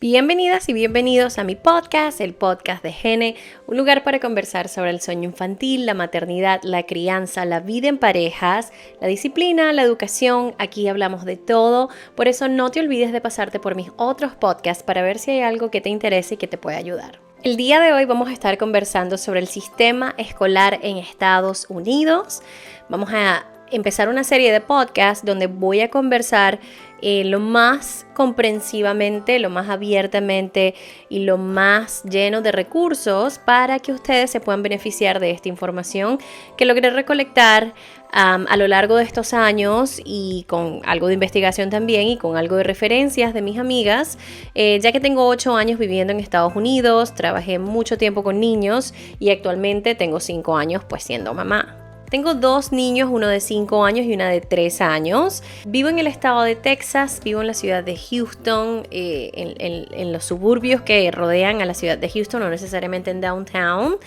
Bienvenidas y bienvenidos a mi podcast, el podcast de Gene, un lugar para conversar sobre el sueño infantil, la maternidad, la crianza, la vida en parejas, la disciplina, la educación. Aquí hablamos de todo, por eso no te olvides de pasarte por mis otros podcasts para ver si hay algo que te interese y que te pueda ayudar. El día de hoy vamos a estar conversando sobre el sistema escolar en Estados Unidos. Vamos a empezar una serie de podcasts donde voy a conversar lo más comprensivamente, lo más abiertamente y lo más lleno de recursos para que ustedes se puedan beneficiar de esta información que logré recolectar a lo largo de estos años y con algo de investigación también y con algo de referencias de mis amigas, ya que tengo 8 años viviendo en Estados Unidos, trabajé mucho tiempo con niños y actualmente tengo 5 años pues siendo mamá. Tengo 2 niños, uno de 5 años y una de 3 años. Vivo en el estado de Texas, vivo en la ciudad de Houston, en los suburbios que rodean a la ciudad de Houston, no necesariamente en downtown.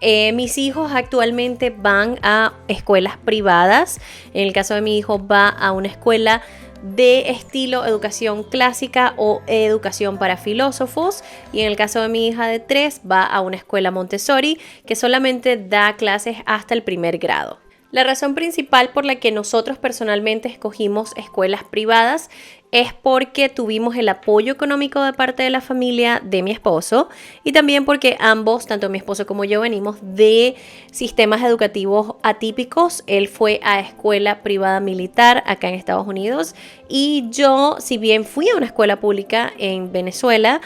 Mis hijos actualmente van a escuelas privadas. En el caso de mi hijo va a una escuela de estilo educación clásica o educación para filósofos, y en el caso de mi hija de 3 va a una escuela Montessori que solamente da clases hasta el primer grado. La razón principal por la que nosotros personalmente escogimos escuelas privadas es porque tuvimos el apoyo económico de parte de la familia de mi esposo y también porque ambos, tanto mi esposo como yo, venimos de sistemas educativos atípicos. Él fue a escuela privada militar acá en Estados Unidos y yo, si bien fui a una escuela pública en Venezuela,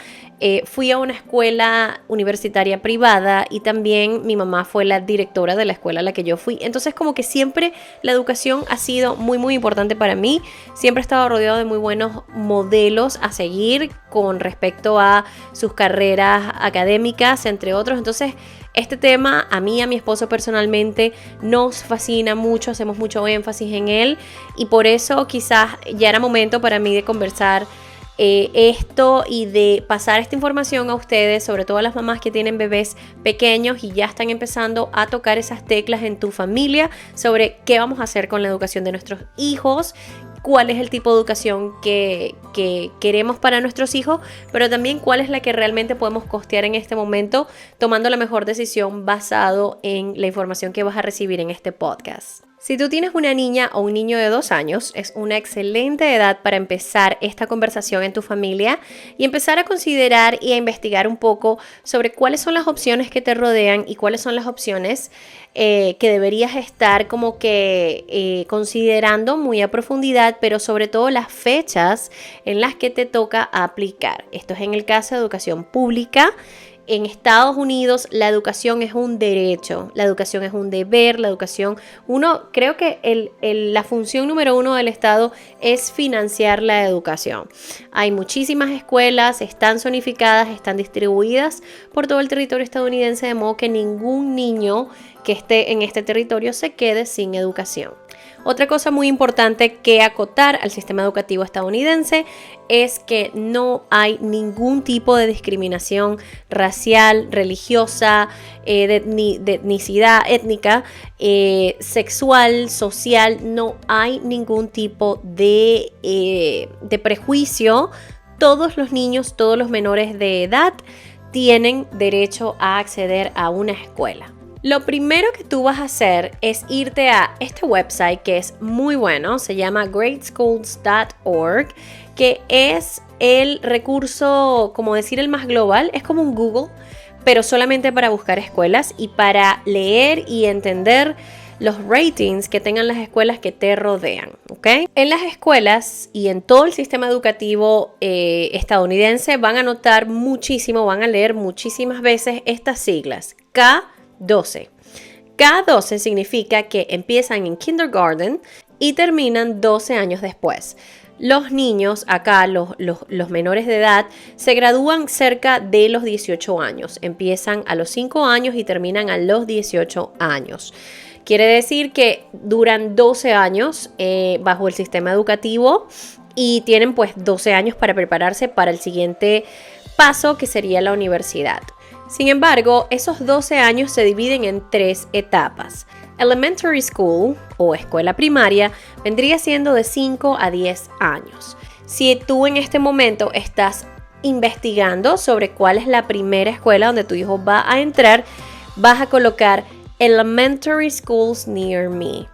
fui a una escuela universitaria privada y también mi mamá fue la directora de la escuela a la que yo fui. Entonces como que siempre la educación ha sido muy importante para mí. Siempre he estado rodeado de muy buenos modelos a seguir con respecto a sus carreras académicas, entre otros. Entonces este tema a mí y a mi esposo personalmente nos fascina mucho, hacemos mucho énfasis en él y por eso quizás ya era momento para mí de conversar esto y de pasar esta información a ustedes, sobre todo a las mamás que tienen bebés pequeños y ya están empezando a tocar esas teclas en tu familia sobre qué vamos a hacer con la educación de nuestros hijos, cuál es el tipo de educación que queremos para nuestros hijos, pero también cuál es la que realmente podemos costear en este momento, tomando la mejor decisión basado en la información que vas a recibir en este podcast. Si tú tienes una niña o un niño de 2 años, es una excelente edad para empezar esta conversación en tu familia y empezar a considerar y a investigar un poco sobre cuáles son las opciones que te rodean y cuáles son las opciones que deberías estar como que considerando muy a profundidad, pero sobre todo las fechas en las que te toca aplicar. Esto es en el caso de educación pública. En Estados Unidos la educación es un derecho, la educación es un deber, la educación, creo que la función número 1 del Estado es financiar la educación. Hay muchísimas escuelas, están zonificadas, están distribuidas por todo el territorio estadounidense, de modo que ningún niño que esté en este territorio se quede sin educación. Otra cosa muy importante que acotar al sistema educativo estadounidense es que no hay ningún tipo de discriminación racial, religiosa, de etnicidad, étnica, sexual, social. No hay ningún tipo de prejuicio. Todos los niños, todos los menores de edad tienen derecho a acceder a una escuela. Lo primero que tú vas a hacer es irte a este website que es muy bueno, se llama greatschools.org, que es el recurso, como decir, el más global, es como un Google, pero solamente para buscar escuelas y para leer y entender los ratings que tengan las escuelas que te rodean, ¿ok? En las escuelas y en todo el sistema educativo estadounidense van a notar muchísimo, van a leer muchísimas veces estas siglas, K12. K12 significa que empiezan en kindergarten y terminan 12 años después. Los niños, acá los menores de edad, se gradúan cerca de los 18 años. Empiezan a los 5 años y terminan a los 18 años. Quiere decir que duran 12 años bajo el sistema educativo y tienen pues 12 años para prepararse para el siguiente paso, que sería la universidad. Sin embargo, esos 12 años se dividen en 3 etapas. Elementary School o escuela primaria vendría siendo de 5 a 10 años. Si tú en este momento estás investigando sobre cuál es la primera escuela donde tu hijo va a entrar, vas a colocar Elementary Schools Near Me.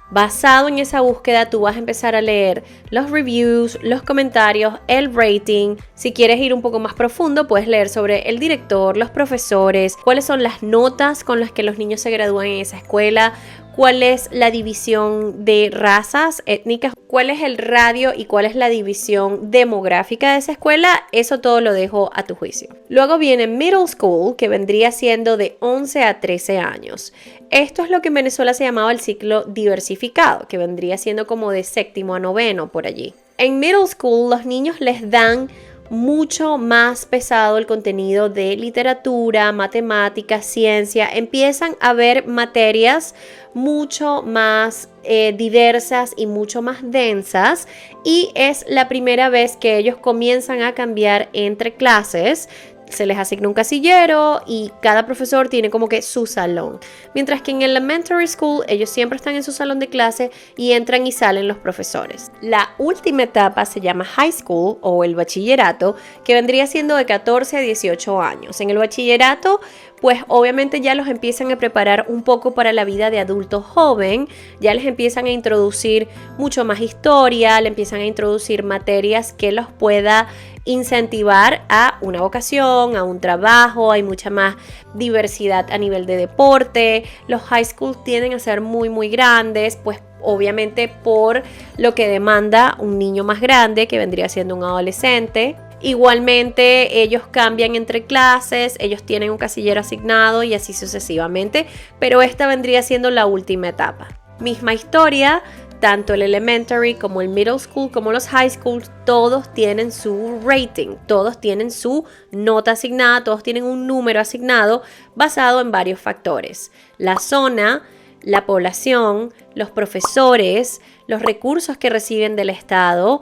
Basado en esa búsqueda, tú vas a empezar a leer los reviews, los comentarios, el rating. Si quieres ir un poco más profundo, puedes leer sobre el director, los profesores, cuáles son las notas con las que los niños se gradúan en esa escuela, cuál es la división de razas étnicas, cuál es el radio y cuál es la división demográfica de esa escuela. Eso todo lo dejo a tu juicio. Luego viene Middle School, que vendría siendo de 11 a 13 años. Esto es lo que en Venezuela se llamaba el ciclo diversificado, que vendría siendo como de 7º a 9º por allí. En Middle School los niños les dan mucho más pesado el contenido de literatura, matemáticas, ciencia. Empiezan a ver materias mucho más diversas y mucho más densas, y es la primera vez que ellos comienzan a cambiar entre clases. Se les asigna un casillero y cada profesor tiene como que su salón. Mientras que en Elementary School ellos siempre están en su salón de clase y entran y salen los profesores. La última etapa se llama High School o el bachillerato, que vendría siendo de 14 a 18 años. En el bachillerato, pues obviamente ya los empiezan a preparar un poco para la vida de adulto joven, ya les empiezan a introducir mucho más historia, le empiezan a introducir materias que los pueda incentivar a una vocación, a un trabajo. Hay mucha más diversidad a nivel de deporte. Los high schools tienden a ser muy grandes, pues obviamente por lo que demanda un niño más grande, que vendría siendo un adolescente. Igualmente ellos cambian entre clases, ellos tienen un casillero asignado y así sucesivamente, pero esta vendría siendo la última etapa. Misma historia, tanto el elementary como el middle school como los high schools, todos tienen su rating, todos tienen su nota asignada, todos tienen un número asignado basado en varios factores: la zona, la población, los profesores, los recursos que reciben del Estado,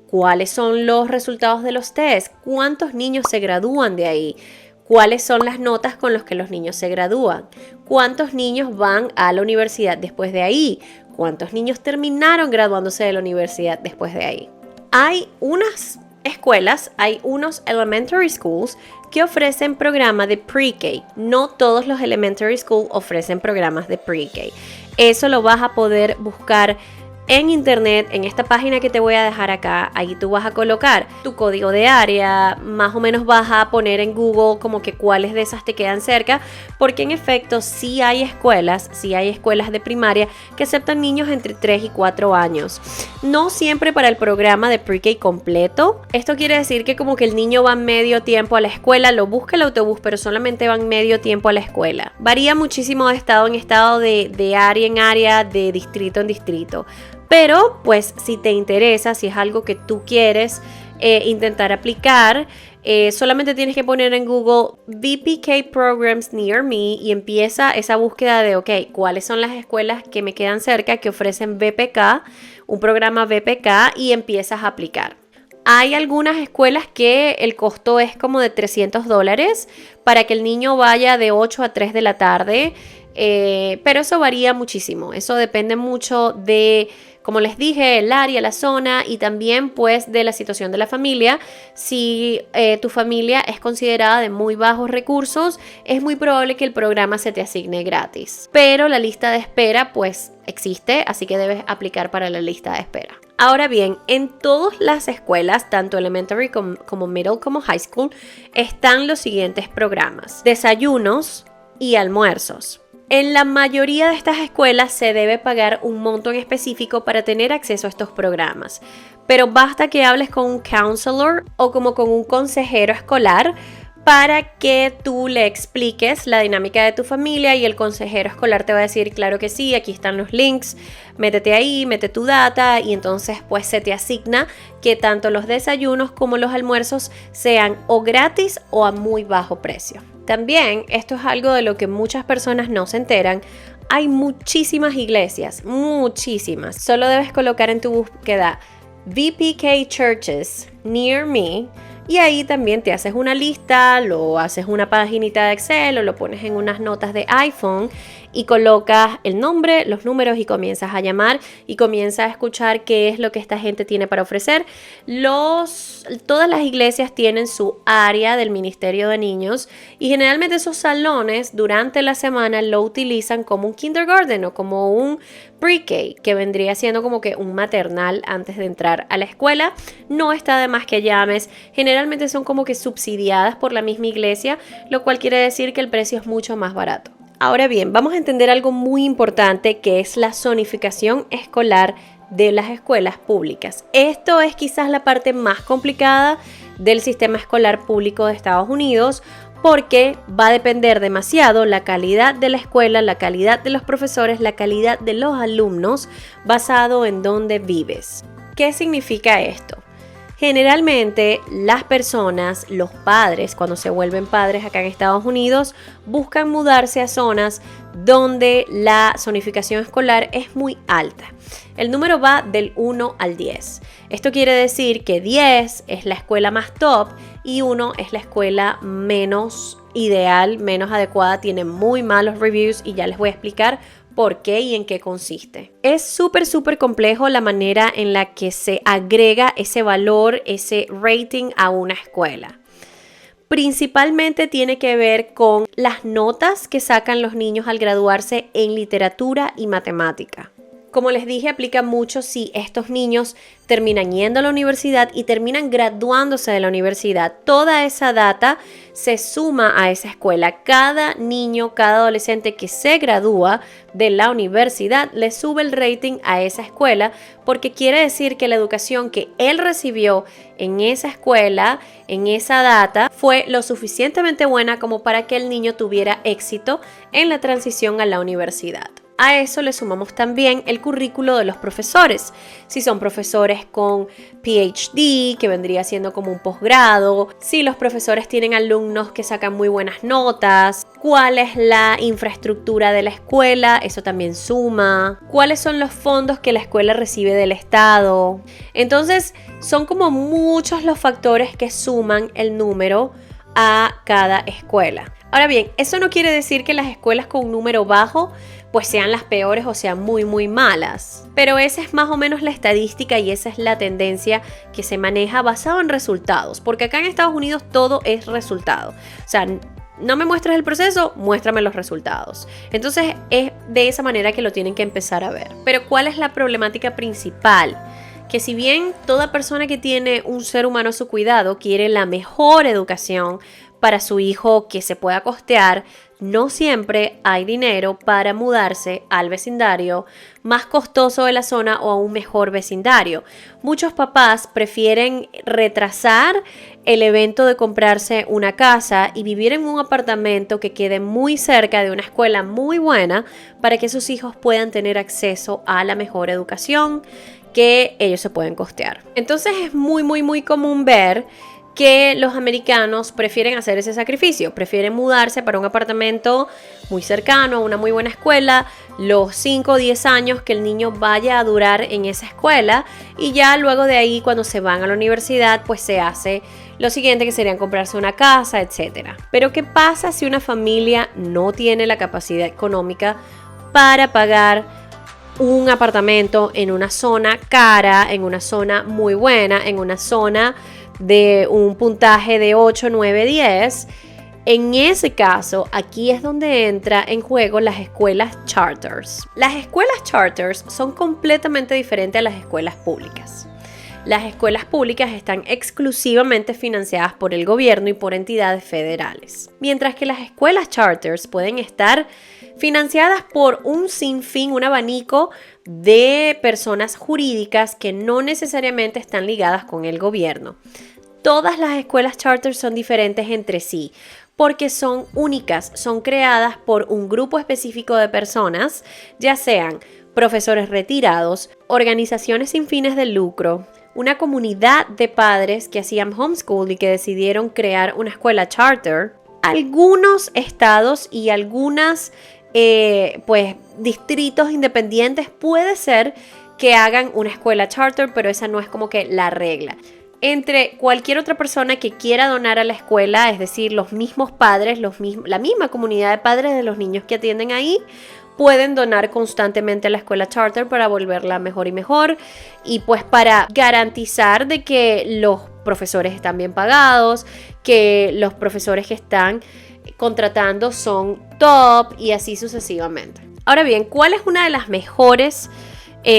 cuáles son los resultados de los test, cuántos niños se gradúan de ahí, cuáles son las notas con las que los niños se gradúan, cuántos niños van a la universidad después de ahí, cuántos niños terminaron graduándose de la universidad después de ahí. Hay unas escuelas, hay unos elementary schools que ofrecen programas de pre-K. No todos los elementary schools ofrecen programas de pre-K. Eso lo vas a poder buscar en internet, en esta página que te voy a dejar acá. Ahí tú vas a colocar tu código de área, más o menos vas a poner en Google como que cuáles de esas te quedan cerca, porque en efecto sí hay escuelas de primaria que aceptan niños entre 3 y 4 años. No siempre para el programa de pre-K completo. Esto quiere decir que como que el niño va medio tiempo a la escuela, lo busca el autobús, pero solamente van medio tiempo a la escuela. Varía muchísimo de estado en estado, de área en área, de distrito en distrito. Pero pues si te interesa, si es algo que tú quieres intentar aplicar, solamente tienes que poner en Google VPK Programs Near Me y empieza esa búsqueda de, ok, ¿cuáles son las escuelas que me quedan cerca que ofrecen VPK, un programa VPK, y empiezas a aplicar? Hay algunas escuelas que el costo es como de $300 para que el niño vaya de 8 a 3 de la tarde, pero eso varía muchísimo. Eso depende mucho de, como les dije, el área, la zona y también pues de la situación de la familia. Si tu familia es considerada de muy bajos recursos, es muy probable que el programa se te asigne gratis. Pero la lista de espera pues existe, así que debes aplicar para la lista de espera. Ahora bien, en todas las escuelas, tanto elementary como middle como high school, están los siguientes programas: desayunos y almuerzos. En la mayoría de estas escuelas se debe pagar un monto en específico para tener acceso a estos programas, pero basta que hables con un counselor o como con un consejero escolar para que tú le expliques la dinámica de tu familia y el consejero escolar te va a decir, claro que sí, aquí están los links, métete ahí, mete tu data, y entonces pues se te asigna que tanto los desayunos como los almuerzos sean o gratis o a muy bajo precio. También, esto es algo de lo que muchas personas no se enteran, hay muchísimas iglesias, muchísimas. Solo debes colocar en tu búsqueda VPK Churches Near Me Y ahí también te haces una lista, lo haces una paginita de Excel o lo pones en unas notas de iPhone y colocas el nombre, los números y comienzas a llamar y comienzas a escuchar qué es lo que esta gente tiene para ofrecer. Todas las iglesias tienen su área del Ministerio de Niños y generalmente esos salones durante la semana lo utilizan como un kindergarten o como un pre-K, que vendría siendo como que un maternal antes de entrar a la escuela. No está de más que llames. Generalmente son como que subsidiadas por la misma iglesia, lo cual quiere decir que el precio es mucho más barato. Ahora bien, vamos a entender algo muy importante que es la zonificación escolar de las escuelas públicas. Esto es quizás la parte más complicada del sistema escolar público de Estados Unidos porque va a depender demasiado la calidad de la escuela, la calidad de los profesores, la calidad de los alumnos basado en dónde vives. ¿Qué significa esto? Generalmente las personas, los padres, cuando se vuelven padres acá en Estados Unidos, buscan mudarse a zonas donde la zonificación escolar es muy alta. El número va del 1 al 10. Esto quiere decir que 10 es la escuela más top y 1 es la escuela menos ideal, menos adecuada, tiene muy malos reviews y ya les voy a explicar por qué y en qué consiste. Es súper complejo la manera en la que se agrega ese valor, ese rating a una escuela. Principalmente tiene que ver con las notas que sacan los niños al graduarse en literatura y matemática. Como les dije, aplica mucho si estos niños terminan yendo a la universidad y terminan graduándose de la universidad. Toda esa data se suma a esa escuela. Cada niño, cada adolescente que se gradúa de la universidad le sube el rating a esa escuela porque quiere decir que la educación que él recibió en esa escuela, en esa data, fue lo suficientemente buena como para que el niño tuviera éxito en la transición a la universidad. A eso le sumamos también el currículo de los profesores. Si son profesores con PhD, que vendría siendo como un posgrado, si los profesores tienen alumnos que sacan muy buenas notas, cuál es la infraestructura de la escuela, eso también suma, cuáles son los fondos que la escuela recibe del Estado. Entonces, son como muchos los factores que suman el número a cada escuela. Ahora bien, eso no quiere decir que las escuelas con un número bajo pues sean las peores o sean muy malas. Pero esa es más o menos la estadística y esa es la tendencia que se maneja basado en resultados. Porque acá en Estados Unidos todo es resultado. O sea, no me muestres el proceso, muéstrame los resultados. Entonces es de esa manera que lo tienen que empezar a ver. Pero ¿cuál es la problemática principal? Que si bien toda persona que tiene un ser humano a su cuidado quiere la mejor educación para su hijo que se pueda costear, no siempre hay dinero para mudarse al vecindario más costoso de la zona o a un mejor vecindario. Muchos papás prefieren retrasar el evento de comprarse una casa y vivir en un apartamento que quede muy cerca de una escuela muy buena para que sus hijos puedan tener acceso a la mejor educación que ellos se pueden costear. Entonces es muy común ver que los americanos prefieren hacer ese sacrificio, prefieren mudarse para un apartamento muy cercano, a una muy buena escuela, los 5 o 10 años que el niño vaya a durar en esa escuela y ya luego de ahí cuando se van a la universidad pues se hace lo siguiente que serían comprarse una casa, etc. Pero ¿qué pasa si una familia no tiene la capacidad económica para pagar un apartamento en una zona cara, en una zona muy buena, en una zona de un puntaje de 8, 9, 10? En ese caso, aquí es donde entra en juego las escuelas charters. Las escuelas charters son completamente diferentes a las escuelas públicas. Las escuelas públicas están exclusivamente financiadas por el gobierno y por entidades federales, mientras que las escuelas charters pueden estar financiadas por un sinfín, un abanico de personas jurídicas que no necesariamente están ligadas con el gobierno. Todas las escuelas charters son diferentes entre sí porque son únicas, son creadas por un grupo específico de personas, ya sean profesores retirados, organizaciones sin fines de lucro, una comunidad de padres que hacían homeschool y que decidieron crear una escuela charter. Algunos estados y algunas distritos independientes puede ser que hagan una escuela charter, pero esa no es como que la regla. entre cualquier otra persona que quiera donar a la escuela, es decir, los mismos padres, la misma comunidad de padres de los niños que atienden ahí, pueden donar constantemente a la escuela charter para volverla mejor y mejor, y pues para garantizar de que los profesores están bien pagados, que los profesores que están contratando son top y así sucesivamente. Ahora bien, ¿cuál es una de las mejores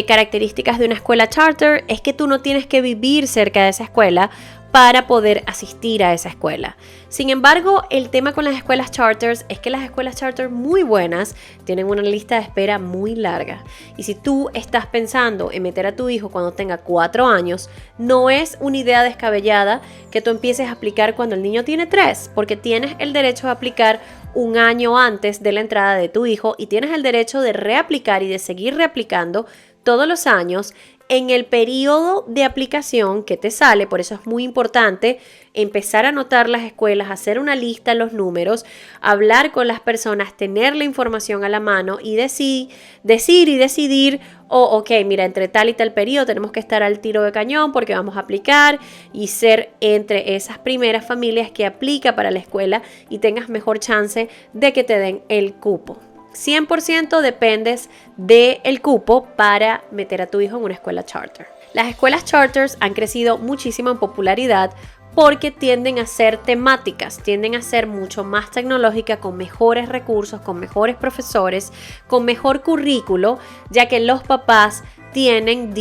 características de una escuela charter? Es que tú no tienes que vivir cerca de esa escuela para poder asistir a esa escuela. Sin embargo, el tema con las escuelas charters es que las escuelas charter muy buenas tienen una lista de espera muy larga. Y si tú estás pensando en meter a tu hijo cuando tenga 4 años, no es una idea descabellada que tú empieces a aplicar cuando el niño tiene 3, porque tienes el derecho de aplicar un año antes de la entrada de tu hijo y tienes el derecho de reaplicar y de seguir reaplicando todos los años en el periodo de aplicación que te sale. Por eso es muy importante empezar a anotar las escuelas, hacer una lista de los números, hablar con las personas, tener la información a la mano y decidir, ok, mira, entre tal y tal periodo tenemos que estar al tiro de cañón porque vamos a aplicar, y ser entre esas primeras familias que aplica para la escuela y tengas mejor chance de que te den el cupo. 100% dependes del cupo para meter a tu hijo en una escuela charter. Las escuelas charters han crecido muchísimo en popularidad porque tienden a ser temáticas, tienden a ser mucho más tecnológicas, con mejores recursos, con mejores profesores, con mejor currículo, ya que los papás tienen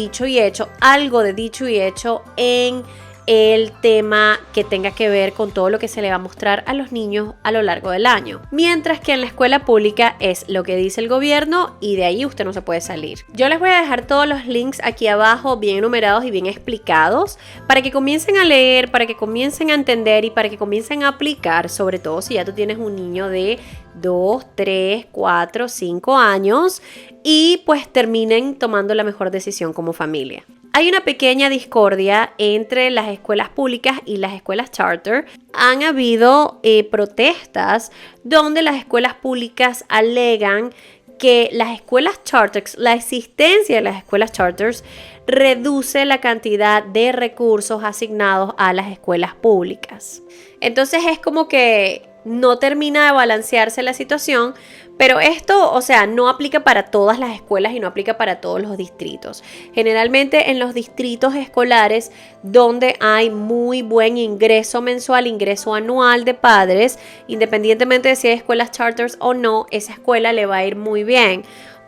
algo de dicho y hecho en el tema que tenga que ver con todo lo que se le va a mostrar a los niños a lo largo del año. Mientras que en la escuela pública es lo que dice el gobierno y de ahí usted no se puede salir. Yo les voy a dejar todos los links aquí abajo bien enumerados y bien explicados para que comiencen a leer, para que comiencen a entender y para que comiencen a aplicar, sobre todo si ya tú tienes un niño de 2, 3, 4, 5 años y pues terminen tomando la mejor decisión como familia. Hay una pequeña discordia entre las escuelas públicas y las escuelas charter. Han habido protestas donde las escuelas públicas alegan que las escuelas charters, la existencia de las escuelas charters, reduce la cantidad de recursos asignados a las escuelas públicas. Entonces es como que no termina de balancearse la situación, pero esto, o sea, no aplica para todas las escuelas y no aplica para todos los distritos. Generalmente en los distritos escolares donde hay muy buen ingreso mensual, ingreso anual de padres, independientemente de si hay escuelas charters o no, esa escuela le va a ir muy bien,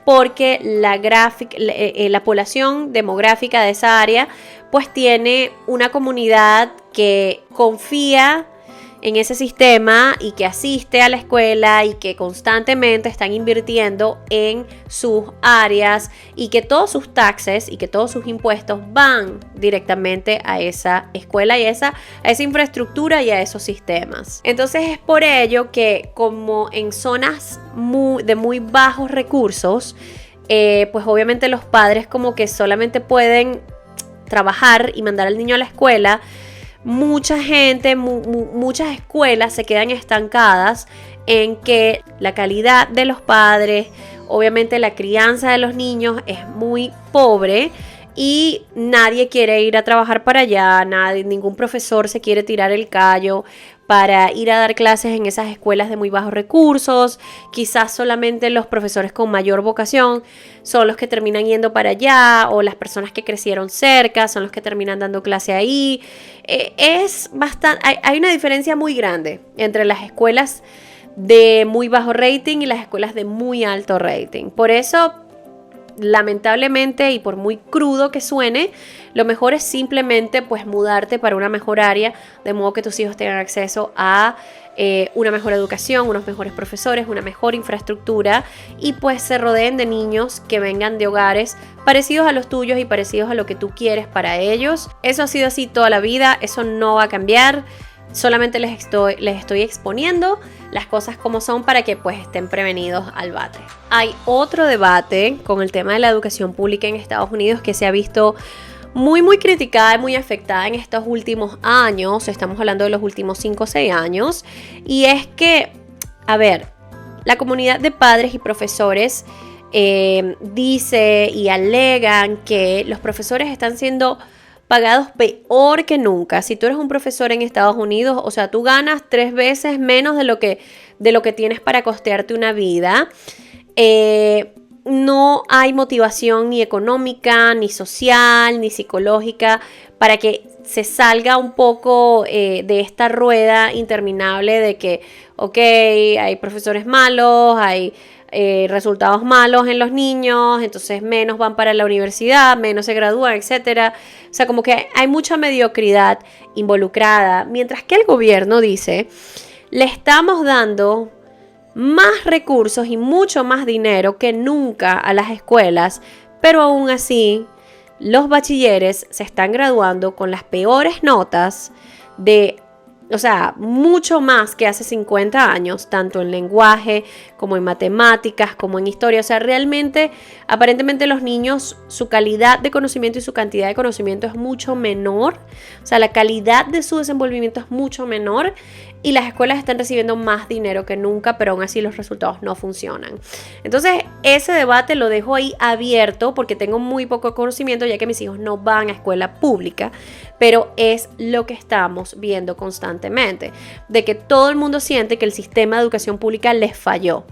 porque la población demográfica de esa área pues tiene una comunidad que confía en ese sistema y que asiste a la escuela y que constantemente están invirtiendo en sus áreas y que todos sus taxes y que todos sus impuestos van directamente a esa escuela y a esa infraestructura y a esos sistemas. Entonces es por ello que, como en zonas de muy bajos recursos, pues obviamente los padres como que solamente pueden trabajar y mandar al niño a la escuela. Mucha gente, muchas escuelas se quedan estancadas en que la calidad de los padres, obviamente la crianza de los niños es muy pobre y nadie quiere ir a trabajar para allá, ningún profesor se quiere tirar el callo para ir a dar clases en esas escuelas de muy bajos recursos. Quizás solamente los profesores con mayor vocación son los que terminan yendo para allá, o las personas que crecieron cerca son los que terminan dando clase ahí. Hay una diferencia muy grande entre las escuelas de muy bajo rating y las escuelas de muy alto rating. Por eso, lamentablemente, y por muy crudo que suene, lo mejor es simplemente pues mudarte para una mejor área, de modo que tus hijos tengan acceso a una mejor educación, unos mejores profesores, una mejor infraestructura, y pues se rodeen de niños que vengan de hogares parecidos a los tuyos y parecidos a lo que tú quieres para ellos. Eso ha sido así toda la vida, eso no va a cambiar. Solamente les estoy exponiendo las cosas como son para que pues estén prevenidos al bate. Hay otro debate con el tema de la educación pública en Estados Unidos que se ha visto muy criticada y muy afectada en estos últimos años. Estamos hablando de los últimos 5 o 6 años. Y es que, la comunidad de padres y profesores dice y alegan que los profesores están siendo pagados peor que nunca. Si tú eres un profesor en Estados Unidos, o sea, tú ganas 3 veces menos de lo que tienes para costearte una vida. No hay motivación ni económica, ni social, ni psicológica para que se salga un poco de esta rueda interminable de que, ok, hay profesores malos, hay resultados malos en los niños, entonces menos van para la universidad, menos se gradúan, etcétera. O sea, como que hay mucha mediocridad involucrada, mientras que el gobierno dice, le estamos dando más recursos y mucho más dinero que nunca a las escuelas, pero aún así los bachilleres se están graduando con las peores notas o sea, mucho más que hace 50 años, tanto en lenguaje como en matemáticas, como en historia. O sea, realmente, aparentemente los niños, su calidad de conocimiento y su cantidad de conocimiento es mucho menor. O sea, la calidad de su desenvolvimiento es mucho menor y las escuelas están recibiendo más dinero que nunca, pero aún así los resultados no funcionan. Entonces, ese debate lo dejo ahí abierto porque tengo muy poco conocimiento, ya que mis hijos no van a escuela pública, pero es lo que estamos viendo constantemente, de que todo el mundo siente que el sistema de educación pública les falló,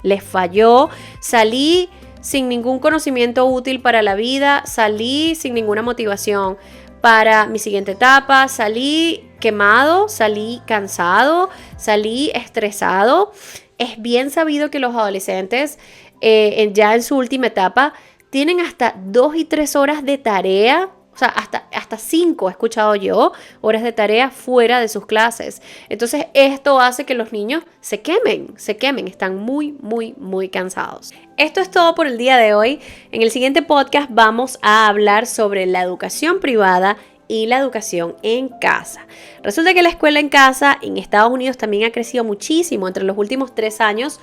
salí sin ningún conocimiento útil para la vida, salí sin ninguna motivación para mi siguiente etapa, salí quemado, salí cansado, salí estresado. Es bien sabido que los adolescentes ya en su última etapa tienen hasta 2 y 3 horas de tarea. O sea, hasta 5 he escuchado yo, horas de tarea fuera de sus clases. Entonces, esto hace que los niños se quemen, están muy, muy, muy cansados. Esto es todo por el día de hoy. En el siguiente podcast vamos a hablar sobre la educación privada y la educación en casa. Resulta que la escuela en casa en Estados Unidos también ha crecido muchísimo. Entre los últimos 3 años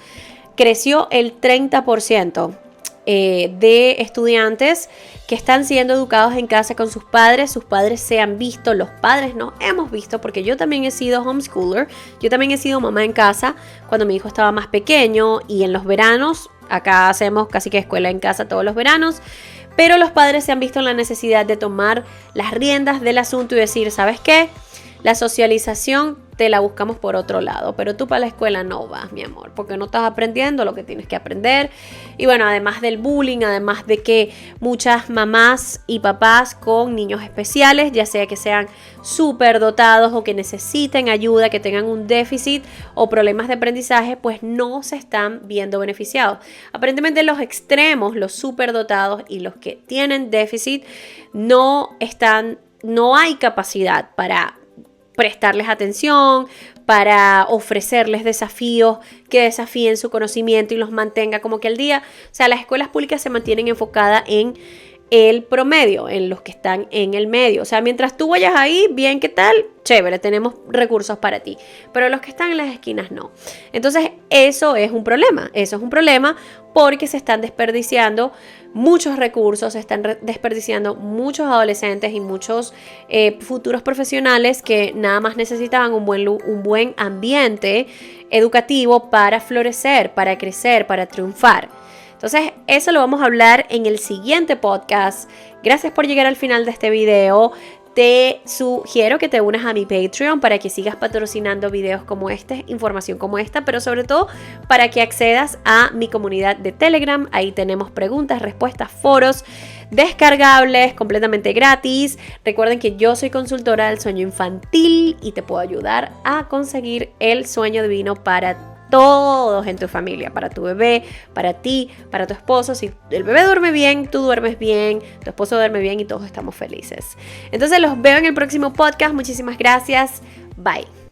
creció el 30%. De estudiantes que están siendo educados en casa con sus padres se han visto, los padres no hemos visto, porque yo también he sido homeschooler, yo también he sido mamá en casa cuando mi hijo estaba más pequeño y en los veranos, acá hacemos casi que escuela en casa todos los veranos, pero los padres se han visto en la necesidad de tomar las riendas del asunto y decir, ¿sabes qué? La socialización te la buscamos por otro lado, pero tú para la escuela no vas, mi amor, porque no estás aprendiendo lo que tienes que aprender. Y bueno, además del bullying, además de que muchas mamás y papás con niños especiales, ya sea que sean súper dotados o que necesiten ayuda, que tengan un déficit o problemas de aprendizaje, pues no se están viendo beneficiados. Aparentemente los extremos, los súper dotados y los que tienen déficit, no hay capacidad para prestarles atención, para ofrecerles desafíos que desafíen su conocimiento y los mantenga como que al día. O sea, las escuelas públicas se mantienen enfocadas en el promedio, en los que están en el medio. O sea, mientras tú vayas ahí, bien, ¿qué tal? Chévere, tenemos recursos para ti. Pero los que están en las esquinas no. Entonces, eso es un problema. Eso es un problema porque se están desperdiciando muchos recursos, se están desperdiciando muchos adolescentes y muchos futuros profesionales que nada más necesitaban un buen ambiente educativo para florecer, para crecer, para triunfar. Entonces, eso lo vamos a hablar en el siguiente podcast. Gracias por llegar al final de este video. Te sugiero que te unas a mi Patreon para que sigas patrocinando videos como este, información como esta, pero sobre todo para que accedas a mi comunidad de Telegram. Ahí tenemos preguntas, respuestas, foros descargables, completamente gratis. Recuerden que yo soy consultora del sueño infantil y te puedo ayudar a conseguir el sueño divino para todos en tu familia, para tu bebé, para ti, para tu esposo. Si el bebé duerme bien, tú duermes bien, tu esposo duerme bien y todos estamos felices. Entonces los veo en el próximo podcast. Muchísimas gracias. Bye.